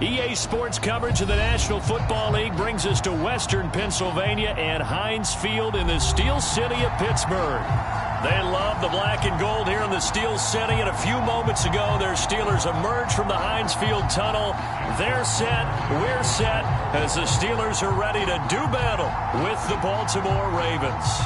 EA Sports coverage of the National Football League brings us to Western Pennsylvania and Heinz Field in the Steel City of Pittsburgh. They love the black and gold here in the Steel City, and a few moments ago, their Steelers emerged from the Heinz Field tunnel. They're set, we're set, as the Steelers are ready to do battle with the Baltimore Ravens.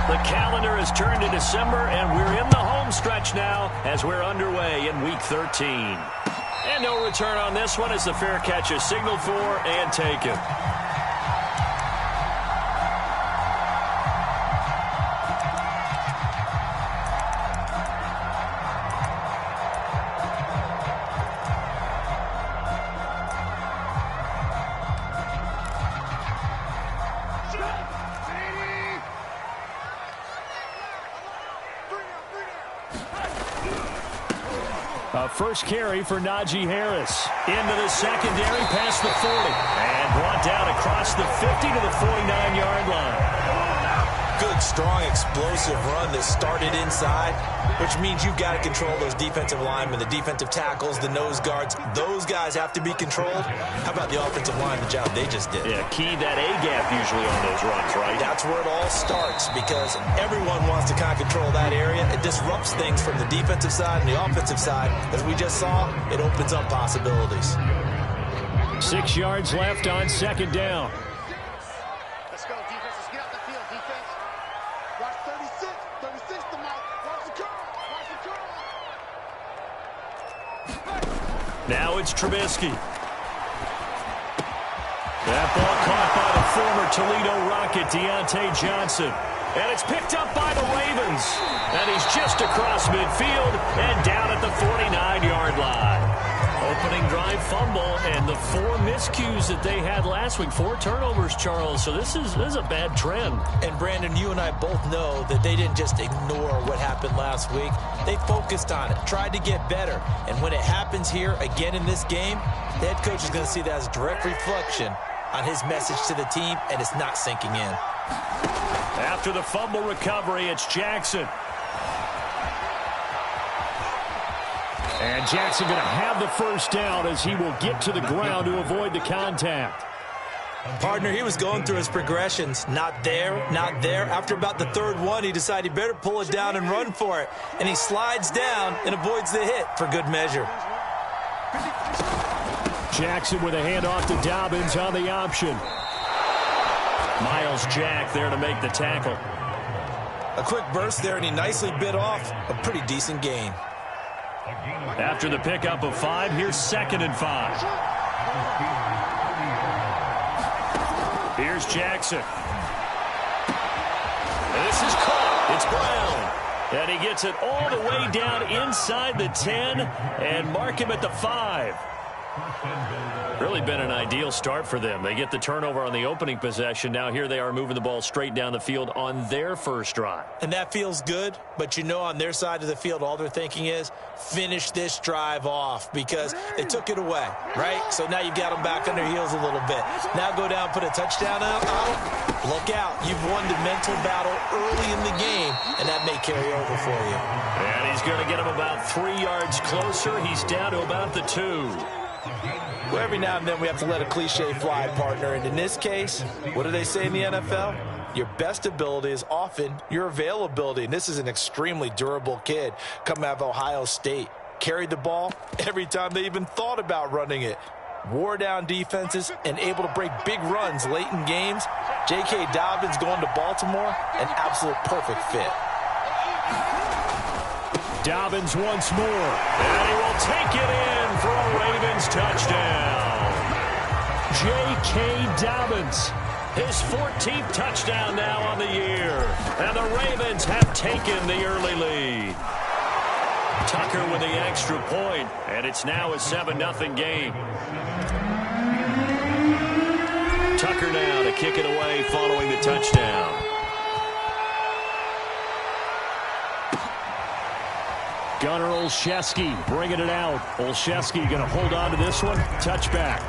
The calendar has turned to December, and we're in the home stretch now as we're underway in Week 13. And no return on this one as the fair catch is signaled for and taken. First carry for Najee Harris. Into the secondary, past the 40. And brought down across the 50 to the 49-yard line. Good, strong, explosive run that started inside, which means you've got to control those defensive linemen, the defensive tackles, the nose guards. Those guys have to be controlled. How about the offensive line, the job they just did? Yeah, key that A-gap usually on those runs, right? That's where it all starts, because everyone wants to kind of control that area. It disrupts things from the defensive side and the offensive side. As we just saw, it opens up possibilities. 6 yards left on second down. Let's go, defense. Let's get out the field, defense. Watch 36. 36 the mark. Watch the curl. Watch the curl. Now it's Trubisky. That ball caught by the former Toledo Rocket, Deontay Johnson. And it's picked up by the Ravens. And he's just across midfield and down at the 49-yard line. Opening drive fumble, and the 4 miscues that they had last week. 4 turnovers, Charles. So this is a bad trend. And, Brandon, you and I both know that they didn't just ignore what happened last week. They focused on it, tried to get better. And when it happens here again in this game, the head coach is going to see that as a direct reflection on his message to the team, and it's not sinking in. After the fumble recovery, it's Jackson. And Jackson going to have the first down as he will get to the ground to avoid the contact. Partner, he was going through his progressions. Not there, not there. After about the third one, he decided he better pull it down and run for it. And he slides down and avoids the hit for good measure. Jackson with a handoff to Dobbins on the option. Miles Jack there to make the tackle. A quick burst there, and he nicely bit off a pretty decent gain. After the pickup of 5, here's 2nd and 5. Here's Jackson. This is caught. It's Brown. And he gets it all the way down inside the 10 and mark him at the 5. Really been an ideal start for them. They get the turnover on the opening possession. Now here they are moving the ball straight down the field on their first drive. And that feels good, but you know on their side of the field all they're thinking is finish this drive off because they took it away, right? So now you've got them back on their heels a little bit. Now go down, put a touchdown out. Look out. You've won the mental battle early in the game, and that may carry over for you. And he's going to get him about 3 yards closer. He's down to about the 2. Well, every now and then we have to let a cliche fly, partner. And in this case, what do they say in the NFL? Your best ability is often your availability. And this is an extremely durable kid coming out of Ohio State. Carried the ball every time they even thought about running it. Wore down defenses and able to break big runs late in games. J.K. Dobbins going to Baltimore, an absolute perfect fit. Dobbins once more, and he will take it in for a Ravens touchdown. J.K. Dobbins, his 14th touchdown now on the year, and the Ravens have taken the early lead. Tucker with the extra point, and it's now a 7-0 game. Tucker now to kick it away following the touchdown. Gunnar Olszewski bringing it out. Olszewski going to hold on to this one. Touchback.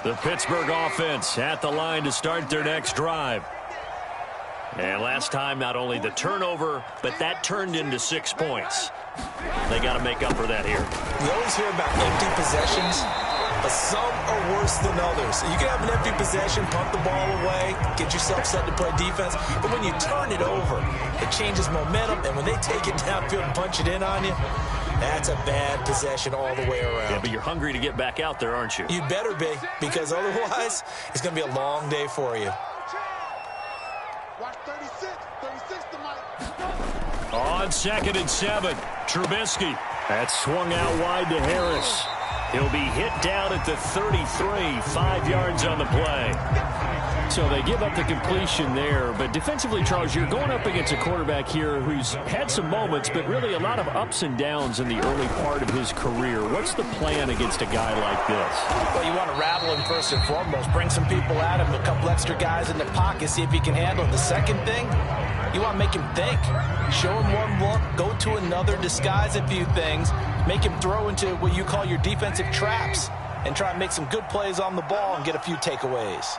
The Pittsburgh offense at the line to start their next drive. And last time, not only the turnover, but that turned into 6 points. They got to make up for that here. We always hear about empty possessions, but some are worse than others. You can have an empty possession, punt the ball away, get yourself set to play defense, but when you turn it over, it changes momentum, and when they take it downfield and punch it in on you, that's a bad possession all the way around. Yeah, but you're hungry to get back out there, aren't you? You better be, because otherwise, it's going to be a long day for you. Watch 36 to Mike. On 2nd and 7, Trubisky. That swung out wide to Harris. He'll be hit down at the 33, 5 yards on the play. So they give up the completion there. But defensively, Charles, you're going up against a quarterback here who's had some moments, but really a lot of ups and downs in the early part of his career. What's the plan against a guy like this? Well, you want to rattle him first and foremost. Bring some people at him, a couple extra guys in the pocket, see if he can handle it. The second thing, you want to make him think. Show him one look, go to another, disguise a few things, make him throw into what you call your defensive traps, and try and make some good plays on the ball and get a few takeaways.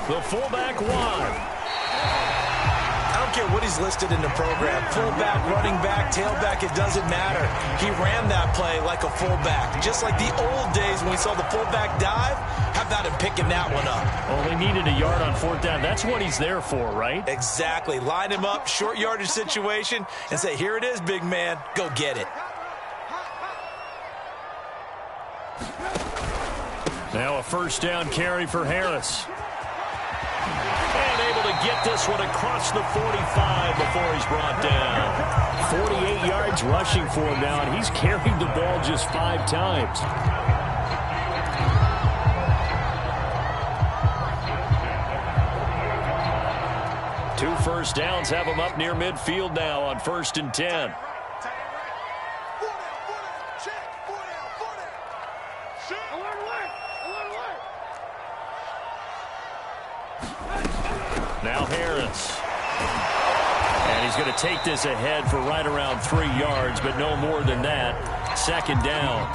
The fullback wide. I don't care what he's listed in the program. Fullback, running back, tailback, it doesn't matter. He ran that play like a fullback. Just like the old days when we saw the fullback dive, how about him picking that one up? Well, they needed a yard on 4th down. That's what he's there for, right? Exactly. Line him up, short yardage situation, and say, here it is, big man. Go get it. Now a 1st down carry for Harris. And able to get this one across the 45 before he's brought down. 48 yards rushing for him now, and he's carried the ball just 5 times. Two 1st downs have him up near midfield now on 1st and 10. Now Harris. And he's going to take this ahead for right around 3 yards, but no more than that. 2nd down.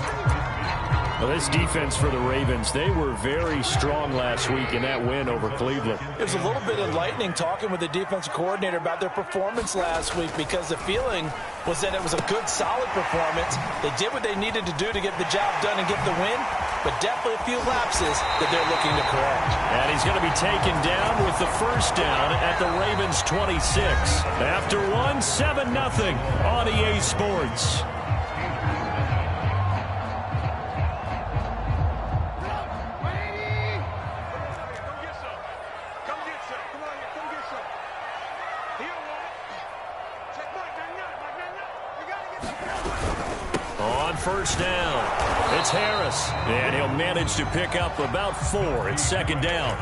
Well, this defense for the Ravens, they were very strong last week in that win over Cleveland. It was a little bit enlightening talking with the defensive coordinator about their performance last week, because the feeling was that it was a good, solid performance. They did what they needed to do to get the job done and get the win, but definitely a few lapses that they're looking to correct. And he's going to be taken down with the 1st down at the Ravens 26. After one, 7-0 on EA Sports. On 1st down, it's Harris, and he'll manage to pick up about 4. It's 2nd down.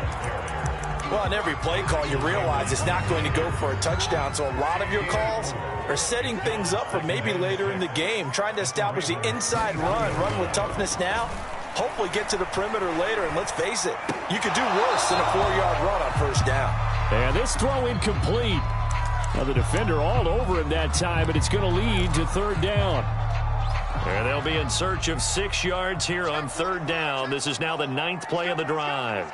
Well, on every play call, you realize it's not going to go for a touchdown, so a lot of your calls are setting things up for maybe later in the game, trying to establish the inside run with toughness now, hopefully get to the perimeter later, and let's face it, you could do worse than a 4-yard run on 1st down. And this throw incomplete. Now the defender all over him that time, but it's going to lead to 3rd down. And they'll be in search of 6 yards here on 3rd down. This is now the 9th play of the drive.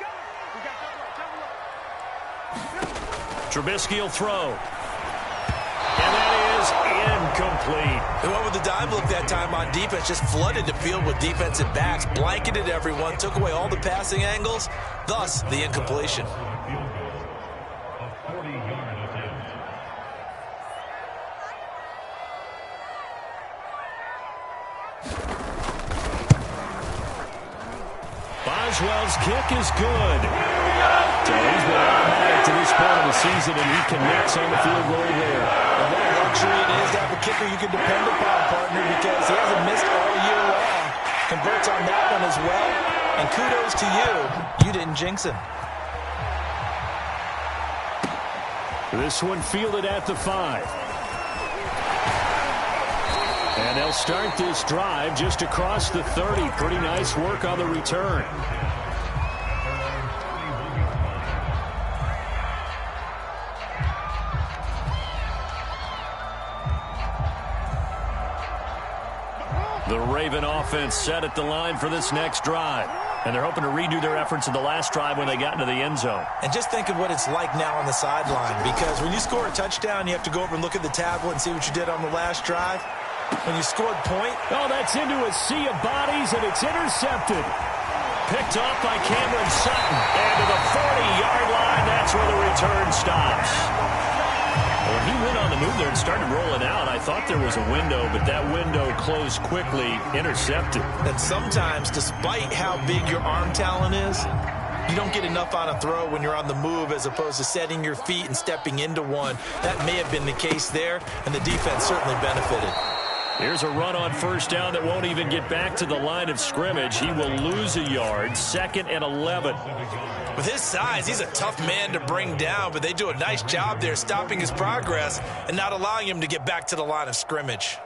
Trubisky will throw. And that is incomplete. They went with the dime look that time on defense, just flooded the field with defensive backs, blanketed everyone, took away all the passing angles, thus the incompletion. Boswell's kick is good. So he's been automatic to this point of the season, and he connects on the field goal there. And what a luxury it is to have a kicker you can depend upon, partner, because he hasn't missed all year long. Converts on that one as well. And kudos to you. You didn't jinx him. This one fielded at the 5. And they'll start this drive just across the 30. Pretty nice work on the return. The Raven offense set at the line for this next drive. And they're hoping to redo their efforts in the last drive when they got into the end zone. And just think of what it's like now on the sideline, because when you score a touchdown, you have to go over and look at the tablet and see what you did on the last drive. When you scored point. Oh, that's into a sea of bodies, and it's intercepted. Picked off by Cameron Sutton. And to the 40-yard line, that's where the return stops. Well, he went on the move there and started rolling out. I thought there was a window, but that window closed quickly, intercepted. And sometimes, despite how big your arm talent is, you don't get enough on a throw when you're on the move as opposed to setting your feet and stepping into one. That may have been the case there, and the defense certainly benefited. Here's a run on first down that won't even get back to the line of scrimmage. He will lose a yard, 2nd and 11. With his size, he's a tough man to bring down, but they do a nice job there stopping his progress and not allowing him to get back to the line of scrimmage.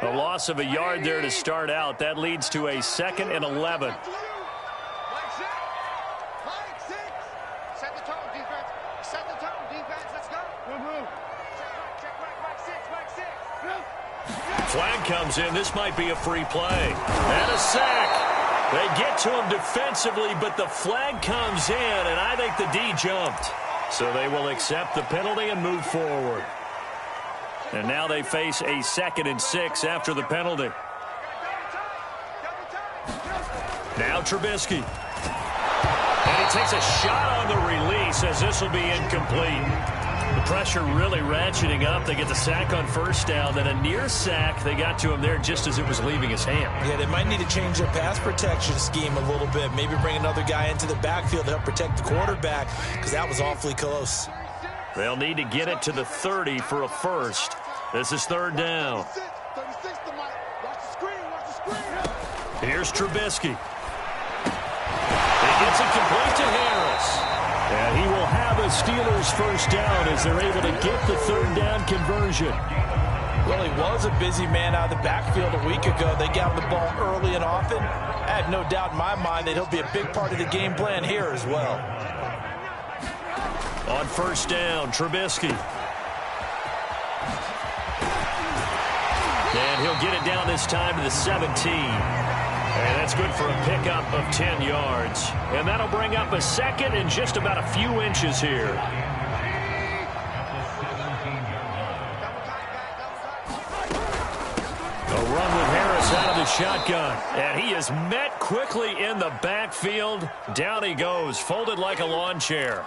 A loss of a yard there to start out. That leads to a 2nd and 11. Set the tone, defense. Set the tone, defense. Let's go. Flag comes in. This might be a free play. And a sack. They get to him defensively, but the flag comes in, and I think the D jumped. So they will accept the penalty and move forward. And now they face a 2nd and 6 after the penalty. Now Trubisky. And he takes a shot on the release as this will be incomplete. The pressure really ratcheting up. They get the sack on first down. Then a near sack. They got to him there just as it was leaving his hand. Yeah, they might need to change their pass protection scheme a little bit. Maybe bring another guy into the backfield to help protect the quarterback, because that was awfully close. They'll need to get it to the 30 for a first. This is 3rd down. Here's Trubisky. He gets it complete to Harris. And he will have a Steelers first down as they're able to get the 3rd down conversion. Well, he was a busy man out of the backfield a week ago. They got him the ball early and often. I have no doubt in my mind that he'll be a big part of the game plan here as well. On first down, Trubisky. And he'll get it down this time to the 17. And that's good for a pickup of 10 yards. And that'll bring up a 2nd and just about a few inches here. A run with Harris out of the shotgun. And he is met quickly in the backfield. Down he goes, folded like a lawn chair.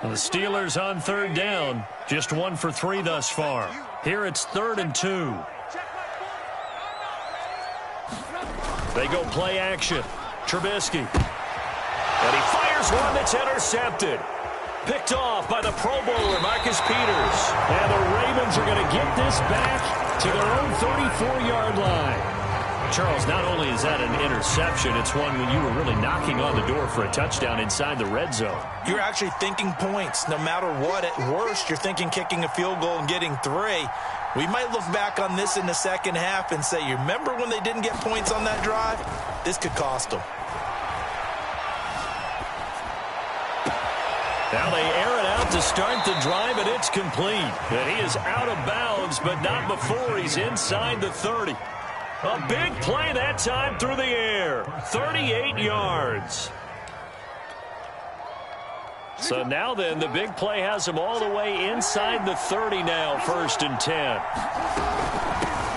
And the Steelers on 3rd down. Just 1 for 3 thus far. Here it's 3rd and 2. They go play action. Trubisky. And he fires one that's intercepted. Picked off by the Pro Bowler, Marcus Peters. And the Ravens are going to get this back to their own 34-yard line. Charles, not only is that an interception, it's one when you were really knocking on the door for a touchdown inside the red zone. You're actually thinking points. No matter what, at worst, you're thinking kicking a field goal and getting 3. We might look back on this in the second half and say, you remember when they didn't get points on that drive? This could cost them. Now they air it out to start the drive, and it's complete. And he is out of bounds, but not before he's inside the 30. A big play that time through the air. 38 yards. So now then, the big play has him all the way inside the 30 now, 1st and 10.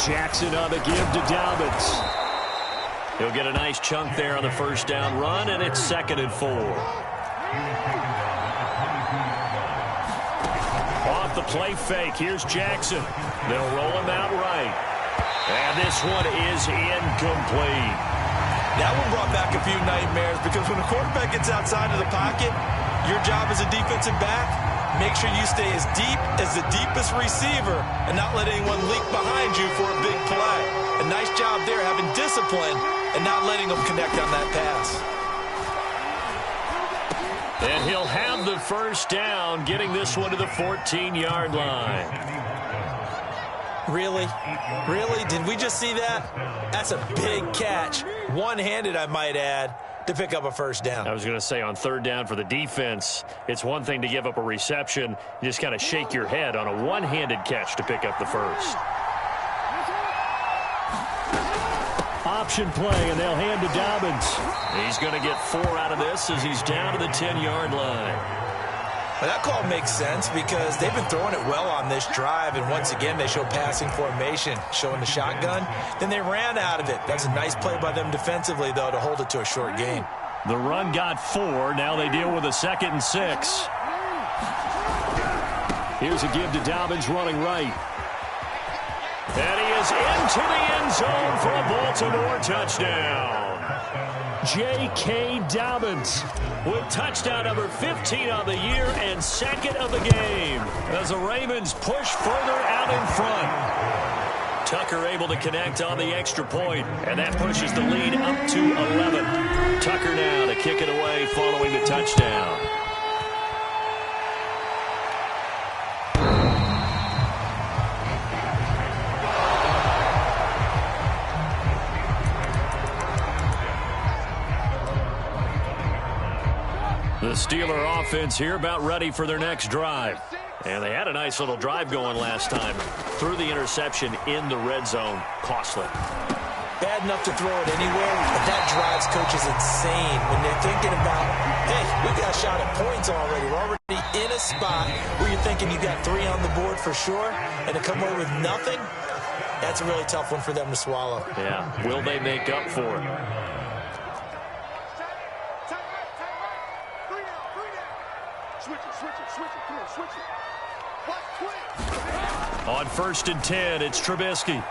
Jackson on the give to Dobbins. He'll get a nice chunk there on the first down run, and it's 2nd and 4. Off the play fake, here's Jackson. They'll roll him out right. And this one is incomplete. That one brought back a few nightmares, because when a quarterback gets outside of the pocket, your job as a defensive back, make sure you stay as deep as the deepest receiver and not let anyone leak behind you for a big play. A nice job there, having discipline and not letting them connect on that pass. And he'll have the first down, getting this one to the 14-yard line. Really? Really? Did we just see that? That's a big catch. One-handed, I might add. to pick up a first down. I was going to say on third down for the defense, it's one thing to give up a reception. You just kind of shake your head on a one-handed catch to pick up the first. Option play, and they'll hand to Dobbins. He's going to get 4 out of this as he's down to the 10-yard line. Well, that call makes sense because they've been throwing it well on this drive, and once again they show passing formation, showing the shotgun. Then they ran out of it. That's a nice play by them defensively, though, to hold it to a short gain. The run got 4. Now they deal with a 2nd and 6. Here's a give to Dobbins running right. And he is into the end zone for a Baltimore touchdown. J.K. Dobbins with touchdown number 15 on the year and 2nd of the game as the Ravens push further out in front. Tucker able to connect on the extra point, and that pushes the lead up to 11. Tucker now to kick it away following the touchdown. The Steeler offense here about ready for their next drive. And they had a nice little drive going last time. Threw the interception in the red zone. Costly. Bad enough to throw it anywhere, but that drives coaches insane when they're thinking about, hey, we got a shot at points already. We're already in a spot where you're thinking you got 3 on the board for sure, and to come away with nothing, that's a really tough one for them to swallow. Yeah. Will they make up for it? On 1st and 10, it's Trubisky.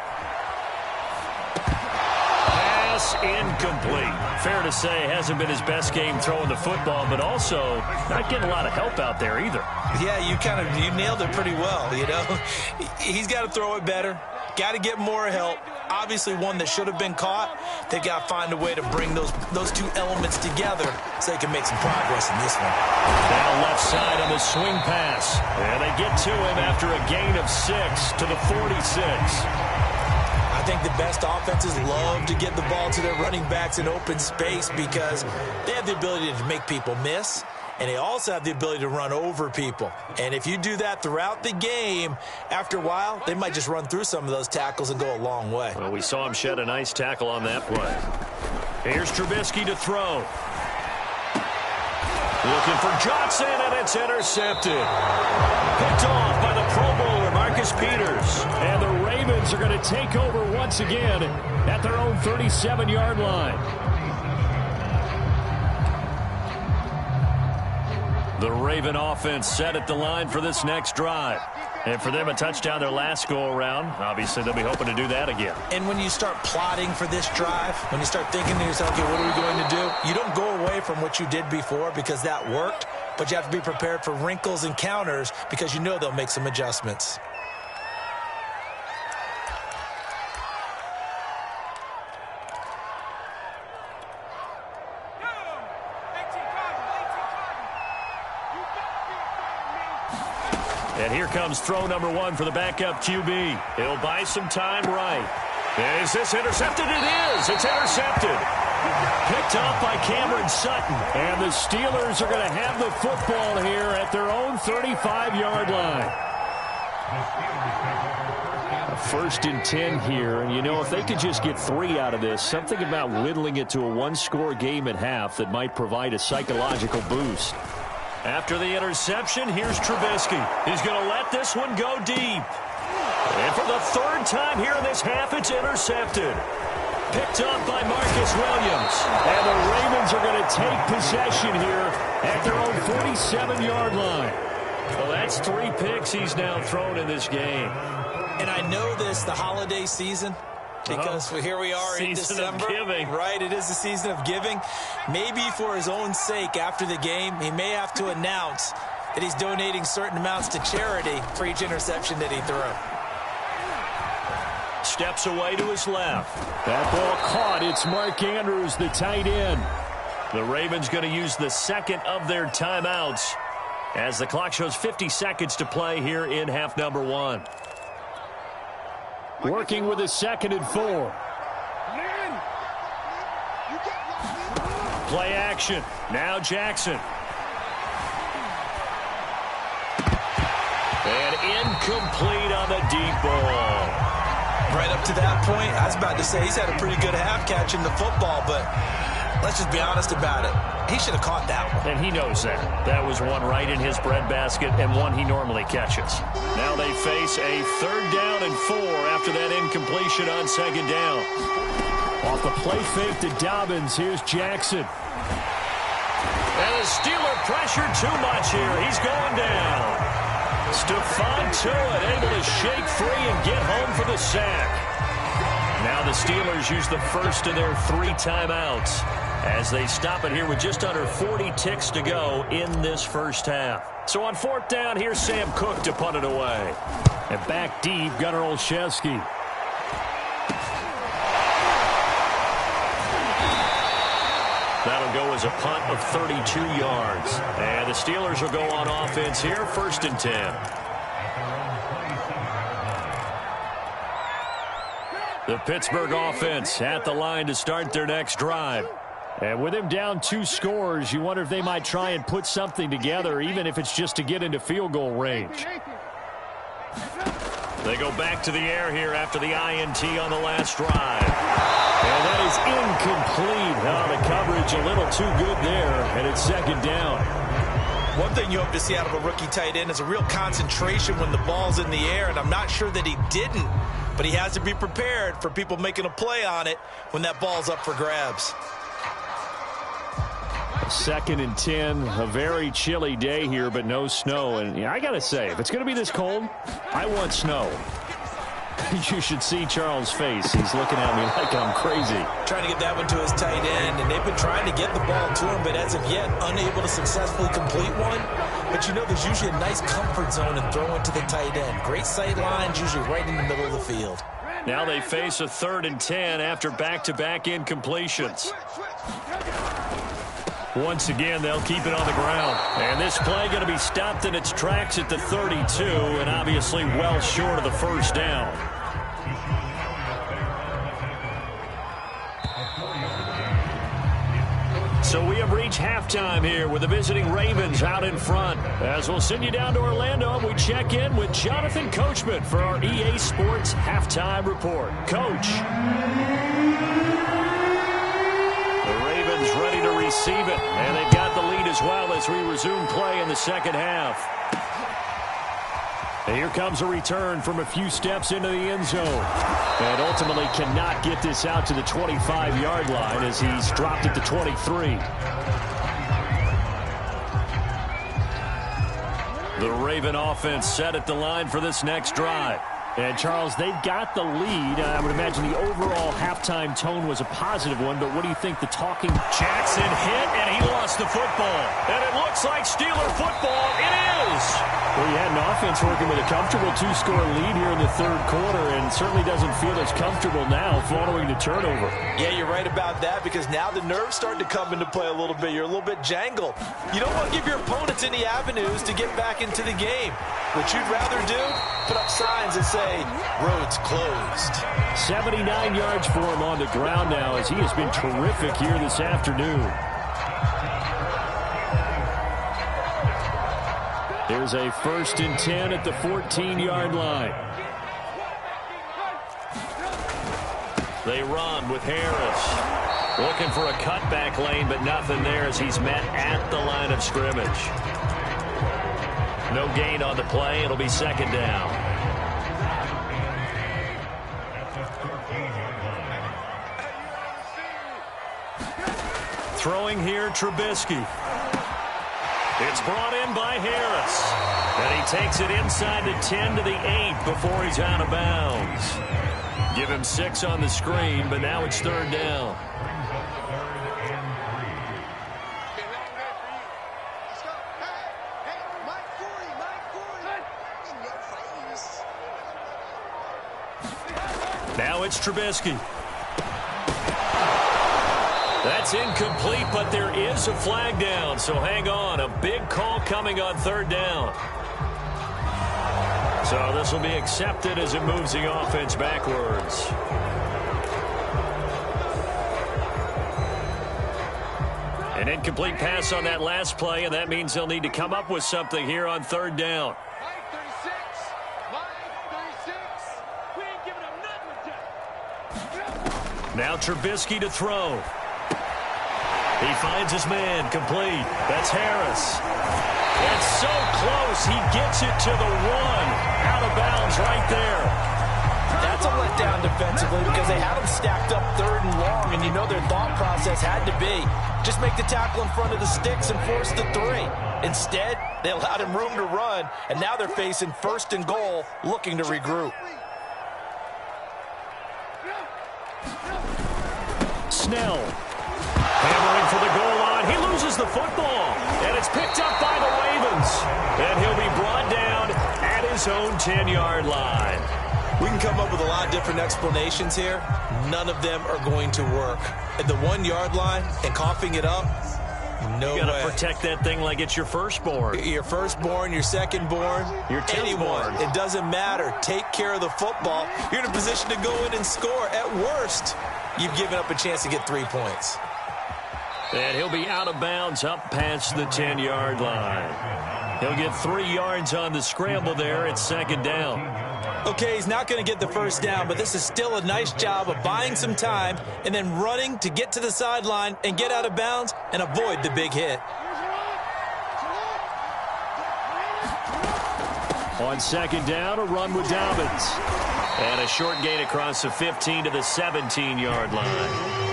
Pass incomplete. Fair to say, hasn't been his best game throwing the football, but also not getting a lot of help out there either. Yeah, you nailed it pretty well, you know. He's got to throw it better. Got to get more help. Obviously one that should have been caught. They got to find a way to bring those 2 elements together so they can make some progress in this one. Down left side on the swing pass. And they get to him after a gain of 6 to the 46. I think the best offenses love to get the ball to their running backs in open space because they have the ability to make people miss. And they also have the ability to run over people. And if you do that throughout the game, after a while, they might just run through some of those tackles and go a long way. Well, we saw him shed a nice tackle on that play. Here's Trubisky to throw. Looking for Johnson, and it's intercepted. Picked off by the Pro Bowler, Marcus Peters. And the Ravens are going to take over once again at their own 37-yard line. The Raven offense set at the line for this next drive. And for them, a touchdown their last go-around. Obviously, they'll be hoping to do that again. And when you start plotting for this drive, when you start thinking to yourself, okay, what are we going to do? You don't go away from what you did before because that worked, but you have to be prepared for wrinkles and counters because you know they'll make some adjustments. And here comes throw number 1 for the backup QB. He'll buy some time right. Is this intercepted? It is. It's intercepted. Picked off by Cameron Sutton. And the Steelers are going to have the football here at their own 35-yard line. A 1st and 10 here. And, you know, if they could just get 3 out of this, something about whittling it to a 1-score game at half that might provide a psychological boost. After the interception, here's Trubisky. He's going to let this one go deep. And for the 3rd time here in this half, it's intercepted. Picked up by Marcus Williams. And the Ravens are going to take possession here at their own 47-yard line. Well, that's 3 picks he's now thrown in this game. And I know this, the holiday season, because here we are in December, right? It is the season of giving. Maybe for his own sake, after the game, he may have to announce that he's donating certain amounts to charity for each interception that he threw. Steps away to his left. That ball caught. It's Mark Andrews, the tight end. The Ravens going to use the 2nd of their timeouts as the clock shows 50 seconds to play here in half number 1. Working with a 2nd and 4. Play action. Now Jackson. And incomplete on the deep ball. Right up to that point, I was about to say he's had a pretty good half catching the football, but let's just be honest about it. He should have caught that one. And he knows that. That was one right in his breadbasket and one he normally catches. Now they face a 3rd down and 4 after that incompletion on 2nd down. Off the play fake to Dobbins, here's Jackson. And the Steeler pressure too much here. He's going down. Stephon Tuitt able to shake free and get home for the sack. Now the Steelers use the first of their 3 timeouts as they stop it here with just under 40 ticks to go in this first half. So on 4th down, here's Sam Cook to punt it away. And back deep, Gunnar Olszewski. That'll go as a punt of 32 yards. And the Steelers will go on offense here, 1st and 10. The Pittsburgh offense at the line to start their next drive. And with him down 2 scores, you wonder if they might try and put something together, even if it's just to get into field goal range. They go back to the air here after the INT on the last drive. And that is incomplete. Oh, the coverage a little too good there, and it's 2nd down. One thing you hope to see out of a rookie tight end is a real concentration when the ball's in the air, and I'm not sure that he didn't, but he has to be prepared for people making a play on it when that ball's up for grabs. 2nd and 10, a very chilly day here, but no snow. And I got to say, if it's going to be this cold, I want snow. You should see Charles' face. He's looking at me like I'm crazy. Trying to get that one to his tight end, and they've been trying to get the ball to him, but as of yet, unable to successfully complete one. But you know, there's usually a nice comfort zone in throwing to the tight end. Great sight lines, usually right in the middle of the field. Now they face a 3rd and 10 after back-to-back incompletions. Once again, they'll keep it on the ground. And this play going to be stopped in its tracks at the 32, and obviously well short of the 1st down. So we have reached halftime here with the visiting Ravens out in front. As we'll send you down to Orlando, we check in with Jonathan Coachman for our EA Sports Halftime Report. Coach. The Ravens ready to receive it, and they've got the lead as well as we resume play in the 2nd half. And here comes a return from a few steps into the end zone. And ultimately cannot get this out to the 25-yard line as he's dropped at the 23. The Raven offense set at the line for this next drive. And, Charles, they've got the lead. I would imagine the overall halftime tone was a positive one, but what do you think the talking? Jackson hit, and he lost the football. And it looks like Steeler football. It is. Well, you had an offense working with a comfortable 2-score lead here in the 3rd quarter, and certainly doesn't feel as comfortable now following the turnover. Yeah, you're right about that, because now the nerves starting to come into play a little bit. You're a little bit jangled. You don't want to give your opponents any avenues to get back into the game. What you'd rather do, put up signs and say, roads closed. 79 yards for him on the ground now as he has been terrific here this afternoon. There's a 1st and 10 at the 14-yard line. They run with Harris. Looking for a cutback lane, but nothing there as he's met at the line of scrimmage. No gain on the play. It'll be 2nd down. Throwing here, Trubisky. It's brought in by Harris. And he takes it inside the 10 to the 8 before he's out of bounds. Give him 6 on the screen, but now it's 3rd down. Now it's Trubisky. That's incomplete, but there is a flag down, so hang on. A big call coming on 3rd down. So this will be accepted as it moves the offense backwards. An incomplete pass on that last play, and that means they'll need to come up with something here on third down. Now Trubisky to throw. He finds his man, complete. That's Harris. It's so close, he gets it to the 1. Out of bounds right there. That's a letdown defensively because they had him stacked up third and long, and you know their thought process had to be just make the tackle in front of the sticks and force the 3. Instead, they allowed him room to run, and now they're facing first and goal, looking to regroup. Snell. Hammering for the goal line. He loses the football. And it's picked up by the Ravens. And he'll be brought down at his own 10-yard line. We can come up with a lot of different explanations here. None of them are going to work. At the 1-yard line and coughing it up, no way. You got to protect that thing like it's your firstborn. Your firstborn, your secondborn, your anyone. It doesn't matter. Take care of the football. You're in a position to go in and score. At worst, you've given up a chance to get 3 points. And he'll be out of bounds up past the 10-yard line. He'll get 3 yards on the scramble there at second down. Okay, he's not going to get the first down, but this is still a nice job of buying some time and then running to get to the sideline and get out of bounds and avoid the big hit. On second down, a run with Dobbins. And a short gain across the 15 to the 17-yard line.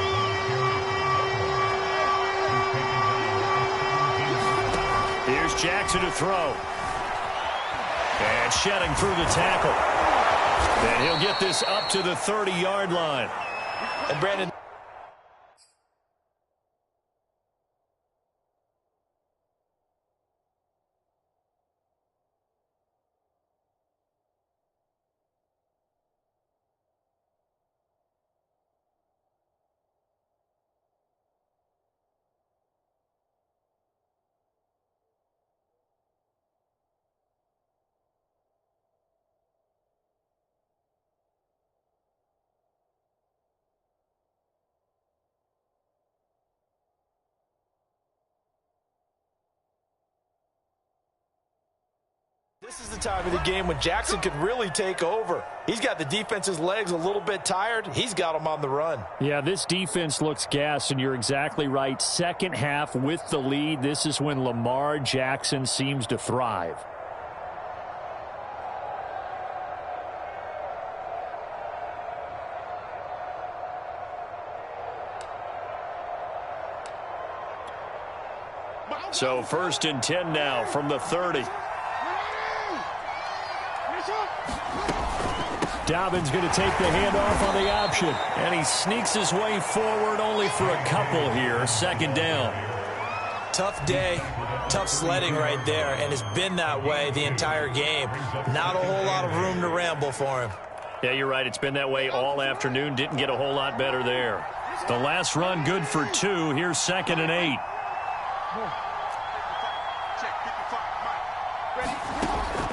Here's Jackson to throw. And shedding through the tackle. And he'll get this up to the 30-yard line. And Brandon, this is the time of the game when Jackson could really take over. He's got the defense's legs a little bit tired. He's got them on the run. Yeah, this defense looks gassed, and you're exactly right. Second half with the lead, this is when Lamar Jackson seems to thrive. So 1st and 10 now from the 30. Dobbins going to take the handoff on the option. And he sneaks his way forward only for a couple here. Second down. Tough day, tough sledding right there, and it's been that way the entire game. Not a whole lot of room to ramble for him. Yeah, you're right. It's been that way all afternoon. Didn't get a whole lot better there. The last run good for 2. Here's 2nd and 8.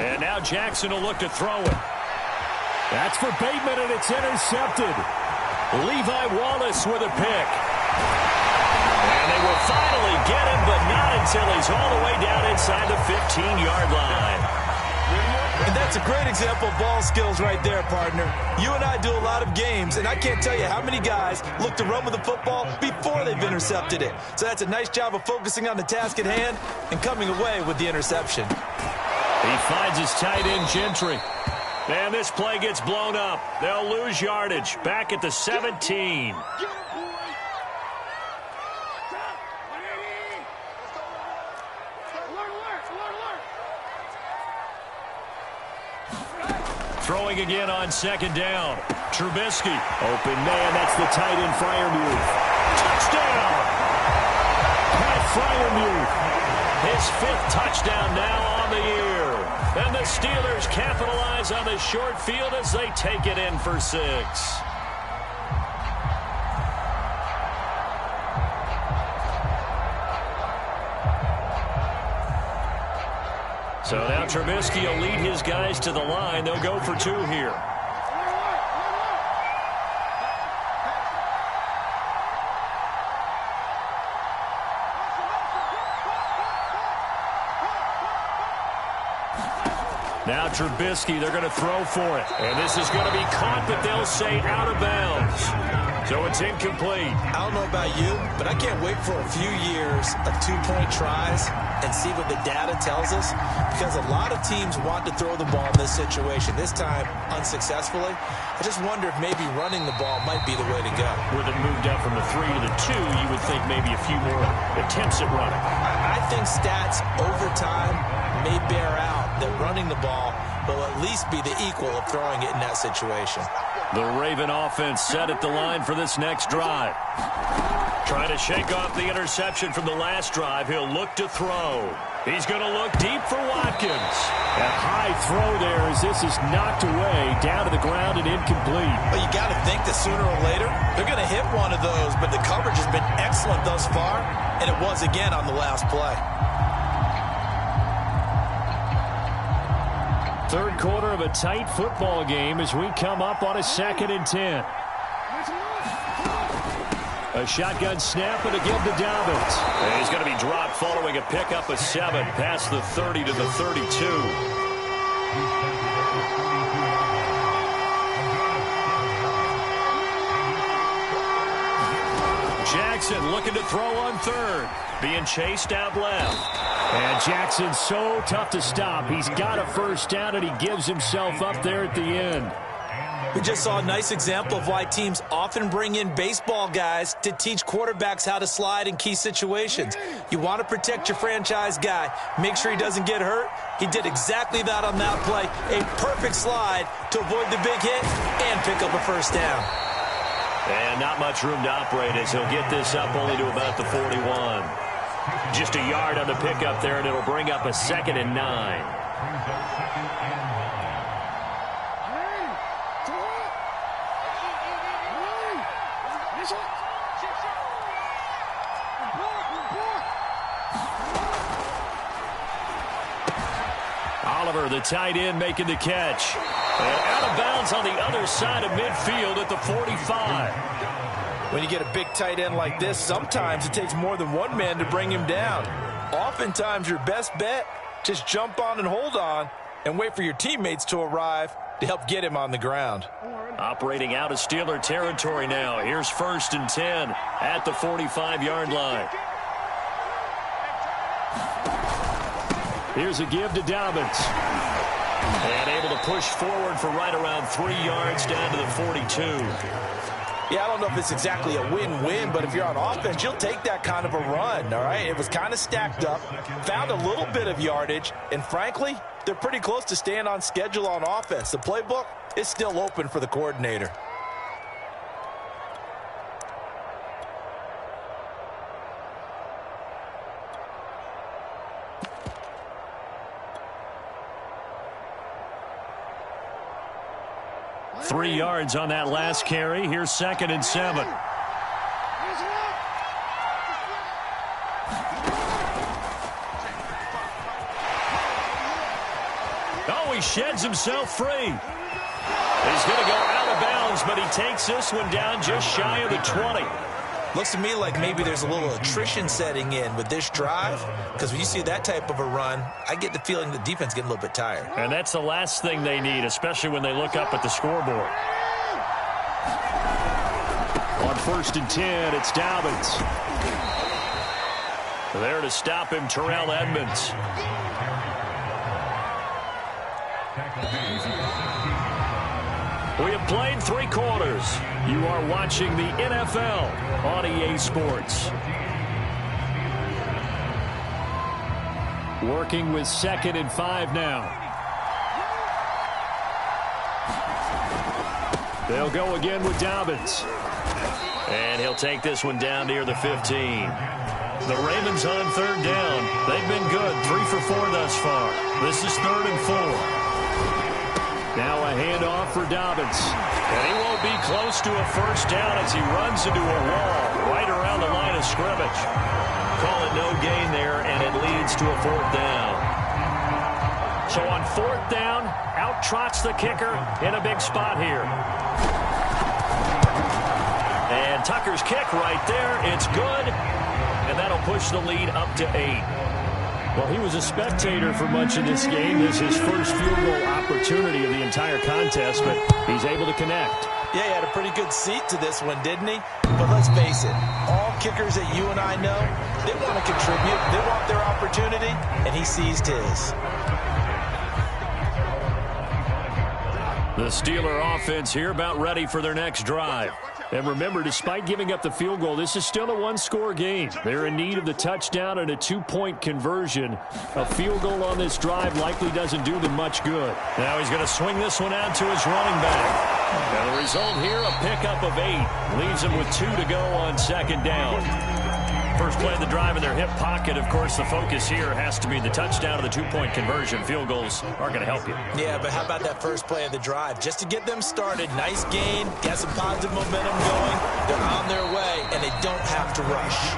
And now Jackson will look to throw it. That's for Bateman, and it's intercepted. Levi Wallace with a pick. And they will finally get him, but not until he's all the way down inside the 15-yard line. And that's a great example of ball skills right there, partner. You and I do a lot of games, and I can't tell you how many guys look to run with the football before they've intercepted it. So that's a nice job of focusing on the task at hand and coming away with the interception. He finds his tight end, Gentry. And this play gets blown up. They'll lose yardage. Back at the 17. Throwing again on second down. Trubisky. Open man. That's the tight end, Freiermuth. Touchdown! Pat Freiermuth. His 5th touchdown now on the year. And the Steelers capitalize on the short field as they take it in for 6. So now Trubisky will lead his guys to the line. They'll go for 2 here. Now Trubisky, they're going to throw for it. And this is going to be caught, but they'll say out of bounds. So it's incomplete. I don't know about you, but I can't wait for a few years of two-point tries and see what the data tells us, because a lot of teams want to throw the ball in this situation, this time unsuccessfully. I just wonder if maybe running the ball might be the way to go. With it moved up from the 3 to the 2, you would think maybe a few more attempts at running. I think stats over time may bear out that running the ball will at least be the equal of throwing it in that situation. The Raven offense set at the line for this next drive. Trying to shake off the interception from the last drive. He'll look to throw. He's going to look deep for Watkins. A high throw there as this is knocked away, down to the ground and incomplete. Well, you got to think that sooner or later they're going to hit one of those, but the coverage has been excellent thus far, and it was again on the last play. Third quarter of a tight football game as we come up on a 2nd and 10. A shotgun snap and a give to Dobbins. And he's going to be dropped following a pickup of 7 past the 30 to the 32. Jackson looking to throw on 3rd. Being chased out left. And Jackson's so tough to stop. He's got a first down, and he gives himself up there at the end. We just saw a nice example of why teams often bring in baseball guys to teach quarterbacks how to slide in key situations. You want to protect your franchise guy. Make sure he doesn't get hurt. He did exactly that on that play. A perfect slide to avoid the big hit and pick up a first down. And not much room to operate as he'll get this up only to about the 41. Just a yard on the pickup there, and it'll bring up a 2nd and 9. Oliver, the tight end, making the catch. And out of bounds on the other side of midfield at the 45. When you get a big tight end like this, sometimes it takes more than one man to bring him down. Oftentimes, your best bet, just jump on and hold on and wait for your teammates to arrive to help get him on the ground. Operating out of Steeler territory now. Here's 1st and 10 at the 45-yard line. Here's a give to Dobbins. And able to push forward for right around 3 yards down to the 42. Yeah, I don't know if it's exactly a win-win, but if you're on offense, you'll take that kind of a run, all right? It was kind of stacked up, found a little bit of yardage, and frankly, they're pretty close to staying on schedule on offense. The playbook is still open for the coordinator. Three yards on that last carry. Here's 2nd and 7. Oh, he sheds himself free. He's going to go out of bounds, but he takes this one down just shy of the 20. Looks to me like maybe there's a little attrition setting in with this drive, because when you see that type of a run, I get the feeling the defense getting a little bit tired. And that's the last thing they need, especially when they look up at the scoreboard. On 1st and 10, it's Dobbins. There to stop him, Terrell Edmonds. We have played 3 quarters. You are watching the NFL on EA Sports. Working with 2nd and 5 now. They'll go again with Dobbins. And he'll take this one down near the 15. The Ravens on 3rd down. They've been good, 3 for 4 thus far. This is 3rd and 4. Now a handoff for Dobbins. And he won't be close to a first down as he runs into a wall right around the line of scrimmage. Call it no gain there, and it leads to a 4th down. So on 4th down, out trots the kicker in a big spot here. And Tucker's kick right there. It's good. And that'll push the lead up to 8. Well, he was a spectator for much of this game. This is his first field goal opportunity of the entire contest, but he's able to connect. Yeah, he had a pretty good seat to this one, didn't he? But let's face it, all kickers that you and I know, they want to contribute, they want their opportunity, and he seized his. The Steeler offense here about ready for their next drive. And remember, despite giving up the field goal, this is still a one-score game. They're in need of the touchdown and a two-point conversion. A field goal on this drive likely doesn't do them much good. Now he's going to swing this one out to his running back. And the result here, a pickup of 8. Leaves him with 2 to go on second down. First play of the drive in their hip pocket. Of course, the focus here has to be the touchdown of the two-point conversion. Field goals aren't going to help you. Yeah, but how about that first play of the drive? Just to get them started, nice gain, got some positive momentum going. They're on their way, and they don't have to rush.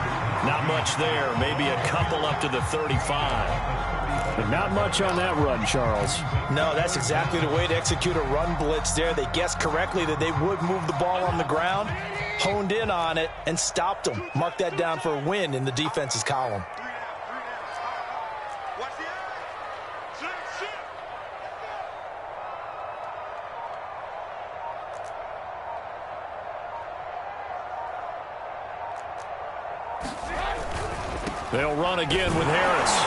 Not much there. Maybe a couple up to the 35. But not much on that run, Charles. No, that's exactly the way to execute a run blitz there. They guessed correctly that they would move the ball on the ground, honed in on it, and stopped them. Mark that down for a win in the defense's column. They'll run again with Harris.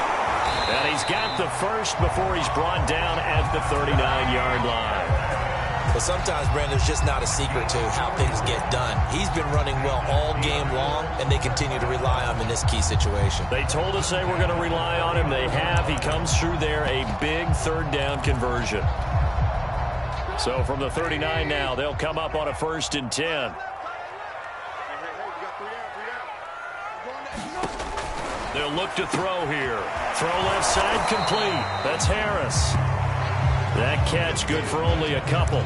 And he's got the first before he's brought down at the 39-yard line. But sometimes, Brandon, there's just not a secret to how things get done. He's been running well all game long, and they continue to rely on him in this key situation. They told us they were going to rely on him. They have. He comes through there, a big third down conversion. So from the 39 now, they'll come up on a 1st and 10. They'll look to throw here. Throw left side complete. That's Harris. That catch good for only a couple.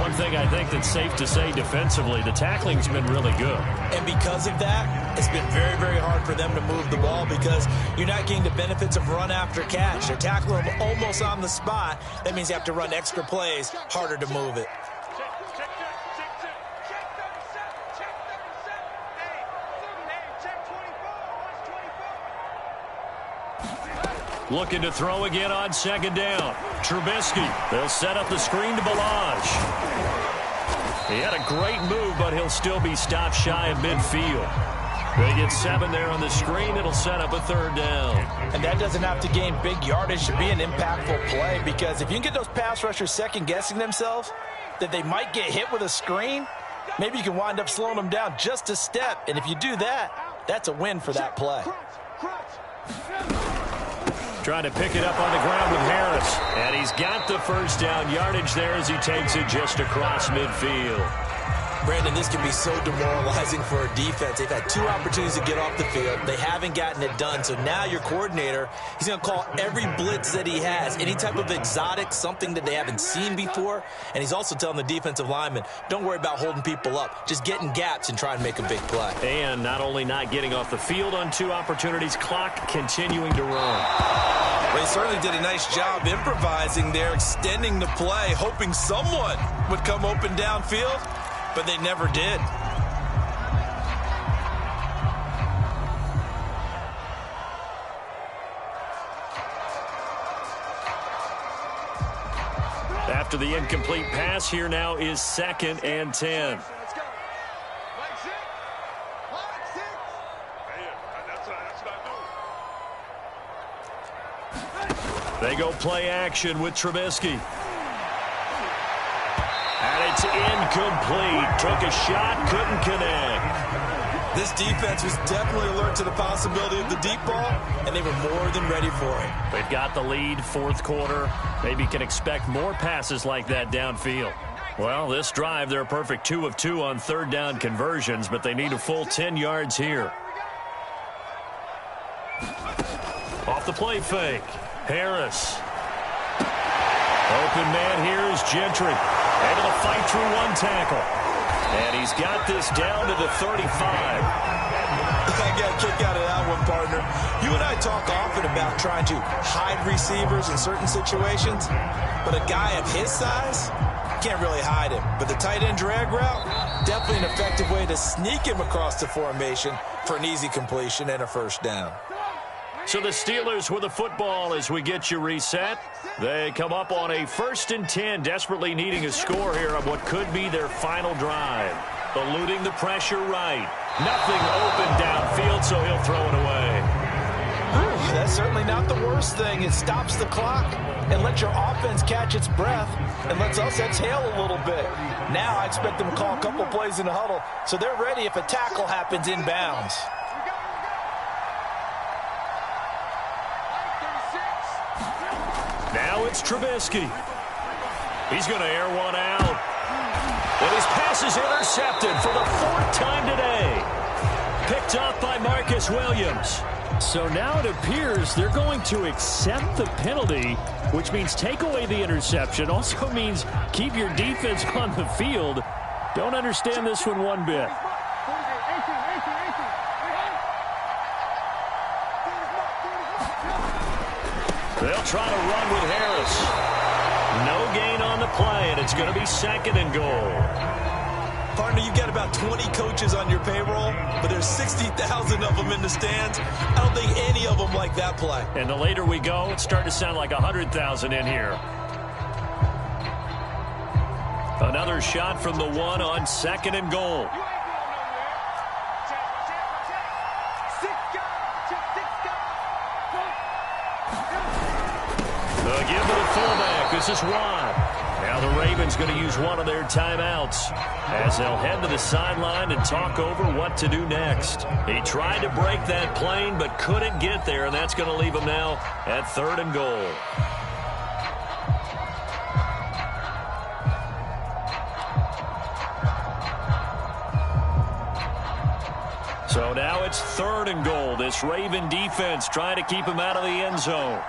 One thing I think that's safe to say defensively, the tackling's been really good. And because of that, it's been very, very hard for them to move the ball because you're not getting the benefits of run after catch. They're tackling them almost on the spot. That means you have to run extra plays, harder to move it. Looking to throw again on second down. Trubisky. They'll set up the screen to Balaj. He had a great move, but he'll still be stopped shy of midfield. They get 7 there on the screen. It'll set up a 3rd down. And that doesn't have to gain big yardage to be an impactful play because if you can get those pass rushers second-guessing themselves that they might get hit with a screen, maybe you can wind up slowing them down just a step. And if you do that, that's a win for that play. Trying to pick it up on the ground with Harris. And he's got the 1st down yardage there as he takes it just across midfield. Brandon, this can be so demoralizing for a defense. They've had 2 opportunities to get off the field. They haven't gotten it done. So now your coordinator, he's going to call every blitz that he has, any type of exotic, something that they haven't seen before. And he's also telling the defensive lineman, don't worry about holding people up. Just get in gaps and try and make a big play. And not only not getting off the field on 2 opportunities, clock continuing to run. Well, he certainly did a nice job improvising there, extending the play, hoping someone would come open downfield. But they never did. After the incomplete pass, here now is 2nd and 10. They go play action with Trubisky. And it's incomplete. Took a shot, couldn't connect. This defense was definitely alert to the possibility of the deep ball, and they were more than ready for it. They've got the lead, 4th quarter. Maybe can expect more passes like that downfield. Well, this drive, they're a perfect 2 of 2 on 3rd down conversions, but they need a full 10 yards here. Off the play fake. Harris. Open man here is Gentry. Able to fight through 1 tackle. And he's got this down to the 35. I got a kick out of that one, partner. You and I talk often about trying to hide receivers in certain situations, but a guy of his size can't really hide him. But the tight end drag route, definitely an effective way to sneak him across the formation for an easy completion and a 1st down. So the Steelers with the football as we get you reset. They come up on a 1st and 10, desperately needing a score here on what could be their final drive. Eluding the pressure right. Nothing open downfield, so he'll throw it away. That's certainly not the worst thing. It stops the clock and lets your offense catch its breath and lets us exhale a little bit. Now I expect them to call a couple plays in the huddle so they're ready if a tackle happens inbounds. Now it's Trubisky. He's going to air one out. And his pass is intercepted for the 4th time today. Picked off by Marcus Williams. So now it appears they're going to accept the penalty, which means take away the interception. Also means keep your defense on the field. Don't understand this one bit. They'll try to run with Harris. No gain on the play, and it's going to be 2nd and goal. Partner, you've got about 20 coaches on your payroll, but there's 60,000 of them in the stands. I don't think any of them like that play. And the later we go, it's starting to sound like 100,000 in here. Another shot from the 1 on 2nd and goal. Give to the fullback. This is Watt. Now the Ravens going to use one of their timeouts as they'll head to the sideline and talk over what to do next. He tried to break that plane but couldn't get there, and that's going to leave him now at 3rd and goal. So now it's 3rd and goal. This Raven defense trying to keep him out of the end zone.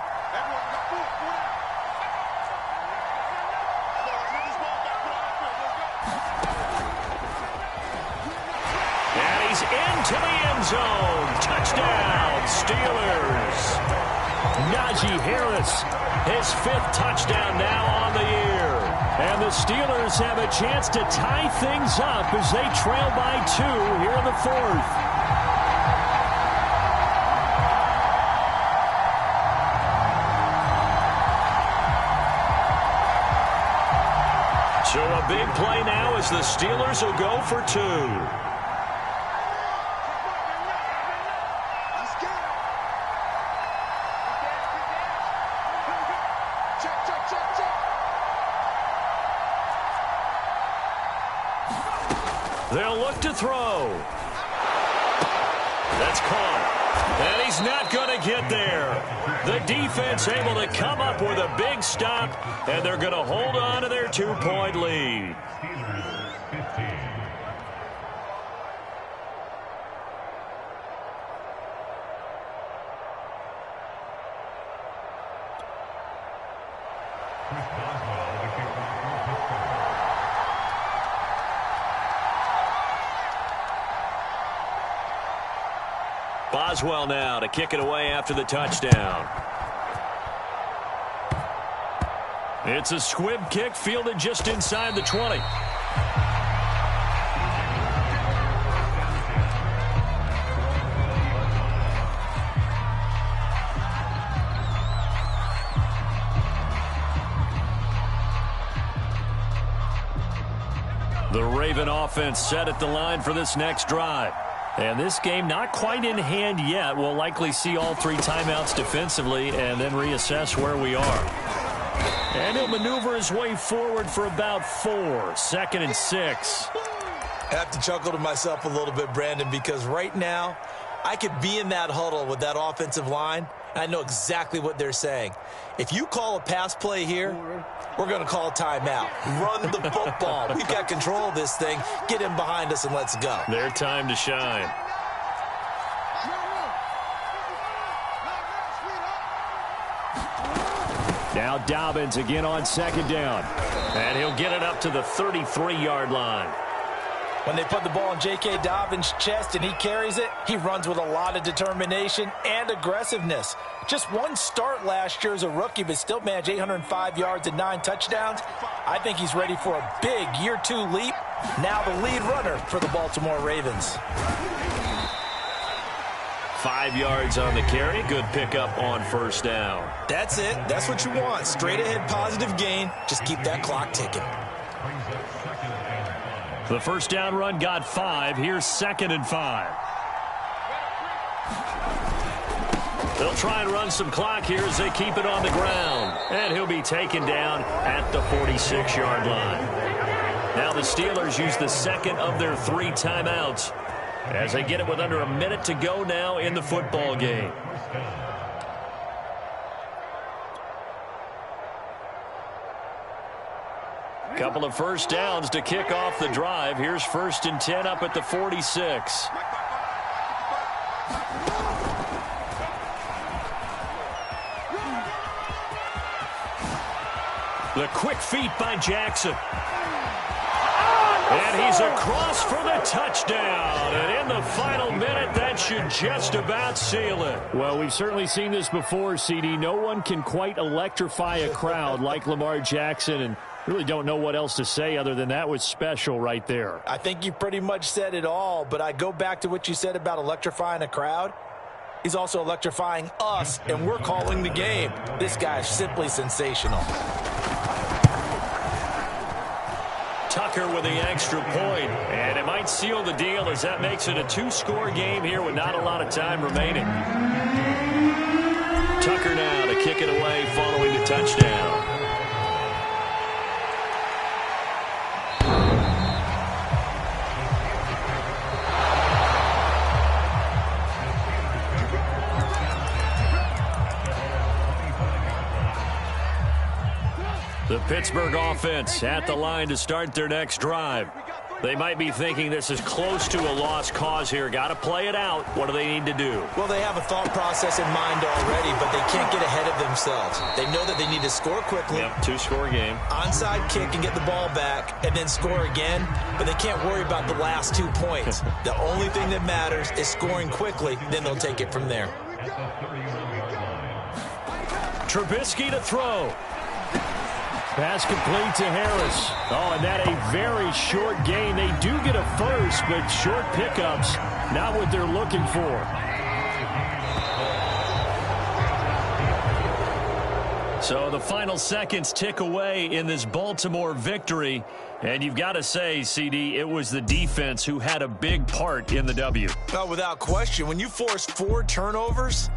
Into the end zone. Touchdown, Steelers. Najee Harris, his 5th touchdown now on the year. And the Steelers have a chance to tie things up as they trail by 2 here in the 4th. So a big play now as the Steelers will go for 2. They'll look to throw. That's caught. And he's not going to get there. The defense able to come up with a big stop, and they're going to hold on to their 2-point lead. Boswell now to kick it away after the touchdown. It's a squib kick fielded just inside the 20. The Raven offense set at the line for this next drive. And this game not quite in hand yet. We'll likely see all 3 timeouts defensively and then reassess where we are. And he'll maneuver his way forward for about 4. 2nd and 6. I have to chuckle to myself a little bit, Brandon, because right now I could be in that huddle with that offensive line, and I know exactly what they're saying. If you call a pass play here, we're going to call a timeout. Run the football. We've got control of this thing. Get him behind us and let's go. Their time to shine. Now Dobbins again on 2nd down. And he'll get it up to the 33-yard line. When they put the ball in J.K. Dobbins' chest and he carries it, he runs with a lot of determination and aggressiveness. Just one start last year as a rookie, but still managed 805 yards and 9 touchdowns. I think he's ready for a big year 2 leap. Now the lead runner for the Baltimore Ravens. 5 yards on the carry. Good pickup on first down. That's it. That's what you want. Straight ahead positive gain. Just keep that clock ticking. The first down run got 5. Here's 2nd and 5. They'll try and run some clock here as they keep it on the ground. And he'll be taken down at the 46-yard line. Now the Steelers use the second of their 3 timeouts as they get it with under a minute to go now in the football game. Couple of first downs to kick off the drive. Here's 1st and 10 up at the 46. The quick feet by Jackson. And he's across for the touchdown. And in the final minute, that should just about seal it. Well, we've certainly seen this before, CD. No one can quite electrify a crowd like Lamar Jackson, and really don't know what else to say other than that was special right there. I think you pretty much said it all, but I go back to what you said about electrifying a crowd. He's also electrifying us, and we're calling the game. This guy's simply sensational. Tucker with the extra point, and it might seal the deal as that makes it a 2-score game here with not a lot of time remaining. Tucker now to kick it away following the touchdown. The Pittsburgh offense at the line to start their next drive. They might be thinking this is close to a lost cause here. Got to play it out. What do they need to do? Well, they have a thought process in mind already, but they can't get ahead of themselves. They know that they need to score quickly. Yep, 2-score game. Onside kick and get the ball back and then score again, but they can't worry about the last 2 points. The only thing that matters is scoring quickly, then they'll take it from there. Trubisky to throw. Pass complete to Harris. Oh, and that a very short gain. They do get a first, but short pickups, not what they're looking for. So the final seconds tick away in this Baltimore victory. And you've got to say, CD, it was the defense who had a big part in the W. Oh, without question. When you force 4 turnovers,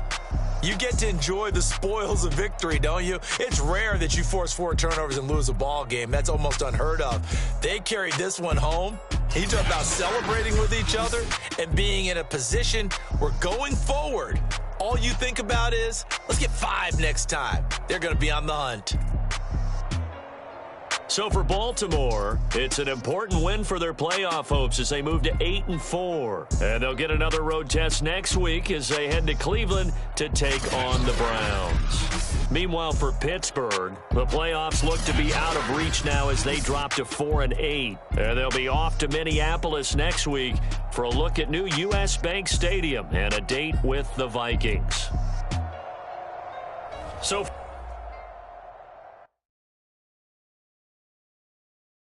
you get to enjoy the spoils of victory, don't you? It's rare that you force 4 turnovers and lose a ball game. That's almost unheard of. They carried this one home. You talk about celebrating with each other and being in a position where going forward, all you think about is, let's get 5 next time. They're going to be on the hunt. So for Baltimore, it's an important win for their playoff hopes as they move to 8-4. And they'll get another road test next week as they head to Cleveland to take on the Browns. Meanwhile, for Pittsburgh, the playoffs look to be out of reach now as they drop to 4-8. And they'll be off to Minneapolis next week for a look at new U.S. Bank Stadium and a date with the Vikings. So